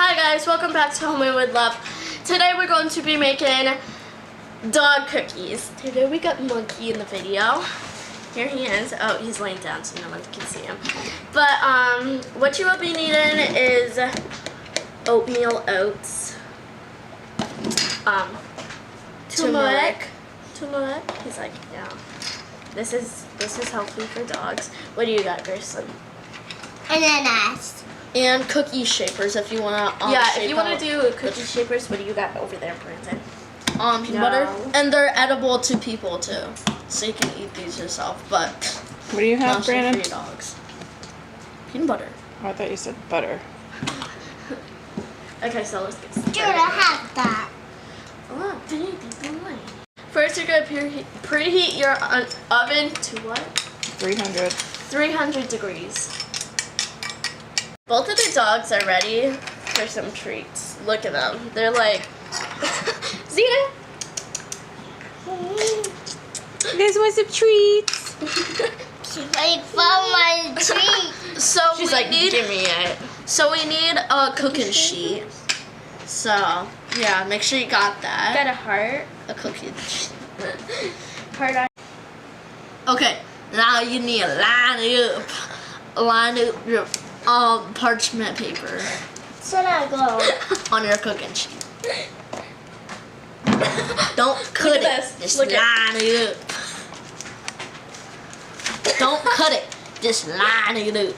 Hi guys, welcome back to Homemade with Love. Today we're going to be making dog cookies. Today we got Monkey in the video. Here he is. Oh, he's laying down so no one can see him. But what you will be needing is oatmeal oats, turmeric. He's like, yeah. This is healthy for dogs. What do you got, Grayson? Ananas. And cookie shapers if you wanna. If you wanna do cookie shapers, what do you got over there, Brandon? Peanut butter, and they're edible to people too, so you can eat these yourself. But what do you have, Brandon? For your dogs. Peanut butter. Oh, I thought you said butter. Okay, so let's get started. Dude, I have that. Oh, baby boy. First, you're gonna preheat your oven to what? 300. 300 degrees. Both of the dogs are ready for some treats. Look at them. They're like, Zena. You guys want some treats? She's ready for my treat. So she's like, give me it. So we need a cooking sheet. So yeah, make sure you got that. Got a heart. A cooking sheet. Heart on. Okay, now you need to line up your parchment paper So now go. on your cooking sheet. Don't cut it. this. Just Look line it up. Don't cut it. Just line it up.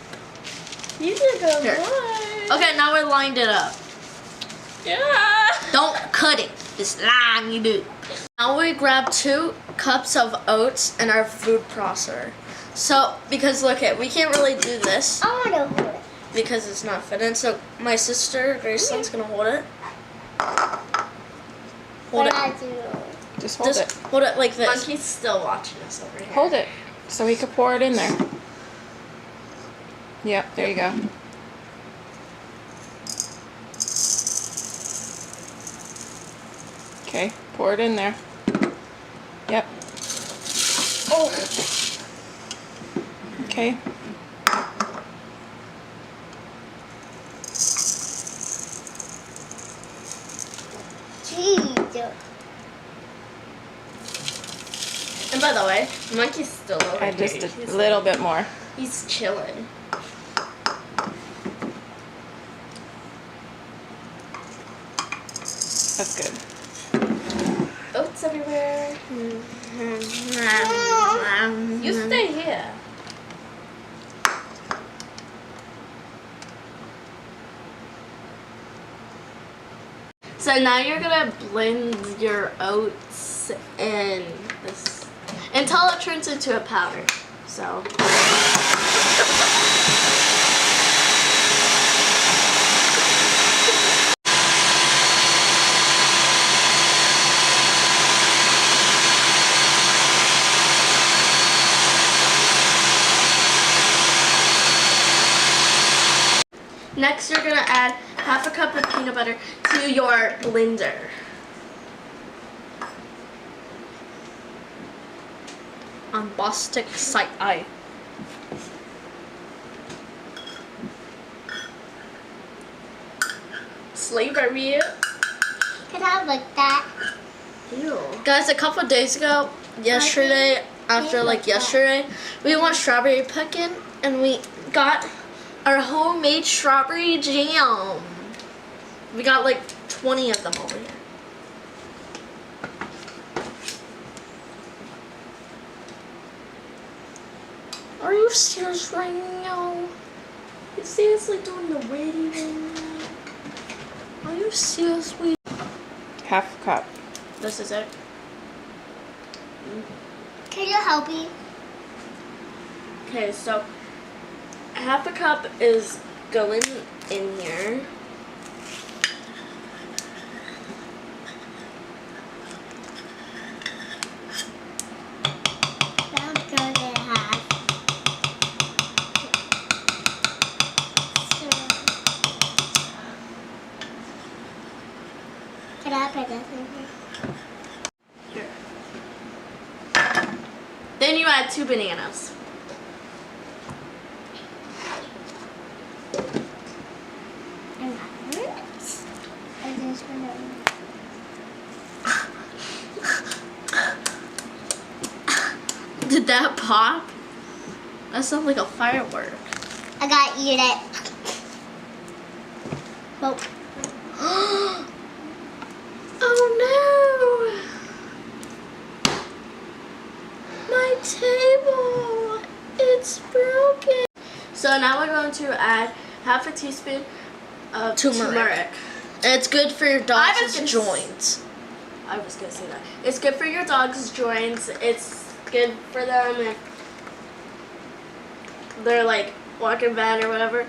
You did a good Here. boy. Okay, now we're lined it up. Yeah. Don't cut it. Just line it up. Now we grab 2 cups of oats in our food processor. So, because look it, we can't really do this I want to hold it. because it's not fitting. So my sister, Graceland's gonna hold it. Hold What it. I do? Just hold Just it. hold it like this. Monkey's still watching us over here. Hold it so we can pour it in there. Yep, there you go. Okay, pour it in there. Yep. Oh. Okay. Jeez. And by the way, Monkey's still over Add here. just a He's little bit more. He's chilling. That's good. Oats everywhere. You stay here. So now you're gonna blend your oats in this until it turns into a powder. So. Next, you're gonna add half a cup of peanut butter to your blender. On Bostic site eye. Slavery. Can I have like that? Ew. Guys, a couple of days ago, yesterday, yesterday, we went strawberry picking and we got our homemade strawberry jam. We got like 20 of them over here. Are you serious right now? You seriously doing the waiting right now? Are you seriously? Half a cup. This is it. Can you help me? Okay, so half a cup is going in here. I'm gonna have. Can I put this in here? Here. Then you add 2 bananas. Did that pop? That sounds like a firework. I gotta eat it. Oh. Oh no! My table! It's broken! So now we're going to add half a teaspoon of turmeric. And it's good for your I dog's was gonna joints. I was gonna say that. It's good for your dog's joints. It's good for them if they're like walking bad or whatever.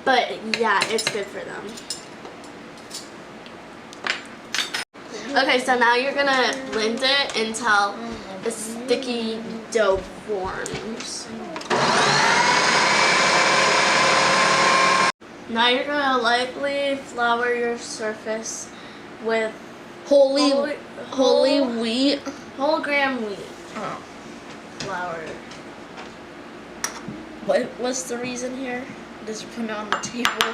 But yeah, it's good for them. Okay, so now you're gonna blend it until a sticky dough forms. Now you're gonna lightly flour your surface with Whole whole wheat. whole gram wheat Oh. flour. What's the reason here? Just put it on the table.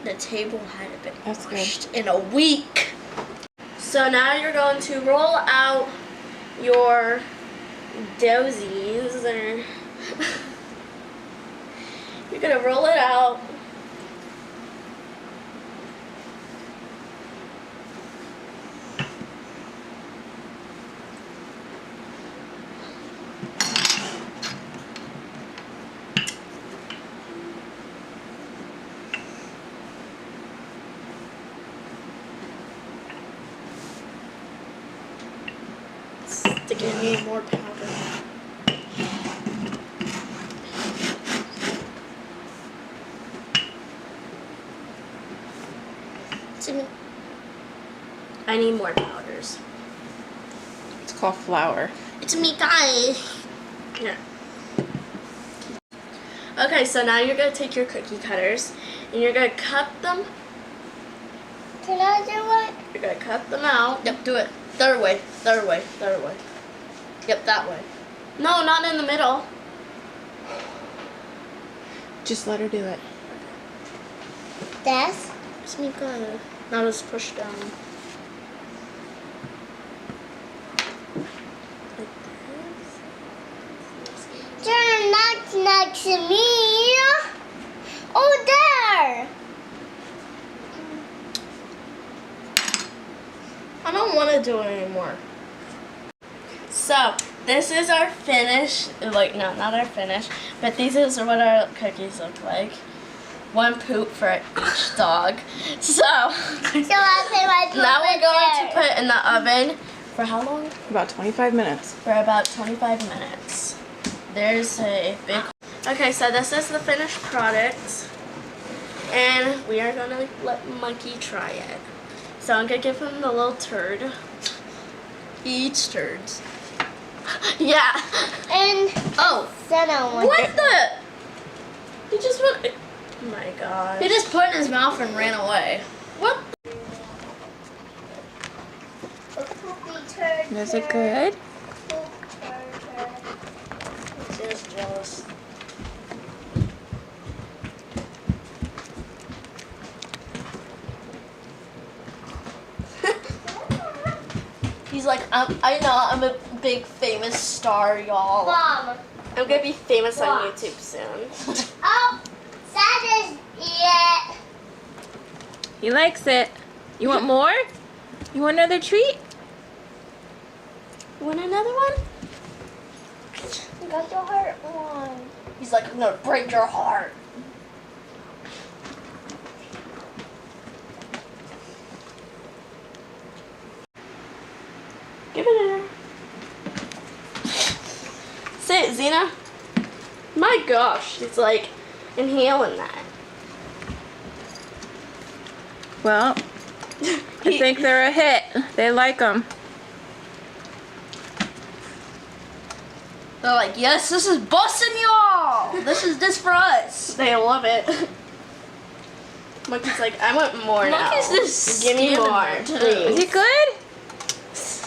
The table hadn't been That's good. washed in a week. So now you're going to roll out your dozies, or you're gonna roll it out. Stick You it. need more powder. I need more powders. It's called flour. It's me, guys. Yeah. Okay, so now you're gonna take your cookie cutters and you're gonna cut them. Can I do it? You're gonna cut them out. Yep, do it. Third way. Third way. Third way. Yep, that way. No, not in the middle. Just let her do it. This? It's me good. Now just push down. Like this. Turn not next to me. Oh, there. I don't want to do it anymore. So this is our finish. Like, no, not our finish, but these is what our cookies look like. One poop for each dog. So So I'll put my poop now we're in going to there. put in the oven for how long? About 25 minutes. For about 25 minutes. There's a big. Okay, so this is the finished product, and we are gonna let Monkey try it. So I'm gonna give him the little turd. He eats turds. Yeah. And Oh, then I want what the? He just went. Oh my gosh. He just put it in his mouth and ran away. What? a poopy turd. Is it good? Poop turd. He's jealous. He's like, I know, I'm a big famous star, y'all. Mom. I'm gonna be famous on What? YouTube soon. Oh, that is it. He likes it. You want more? You want another treat? You want another one? You got the heart one. He's like, I'm gonna break your heart. Give it to her. Say it, Xena. My gosh, she's like inhaling that. Well, I think they're a hit. They like them. They're like, yes, this is bussin' y'all. This is this for us. They love it. Monkey's like, I want more now. Monkey's just Give me standing more, there, too. Is please. it good?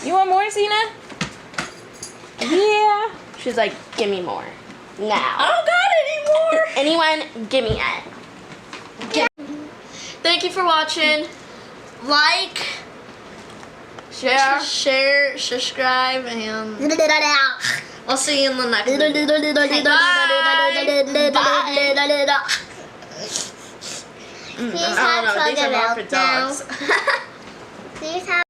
You want more, Xena? Yeah. She's like, give me more. Now. I don't got any more. Anyone, give me it. Thank you for watching. Like, share, subscribe, and I'll see you in the next video. Please I have don't know, these are more for chocolate milk now. dogs. Please have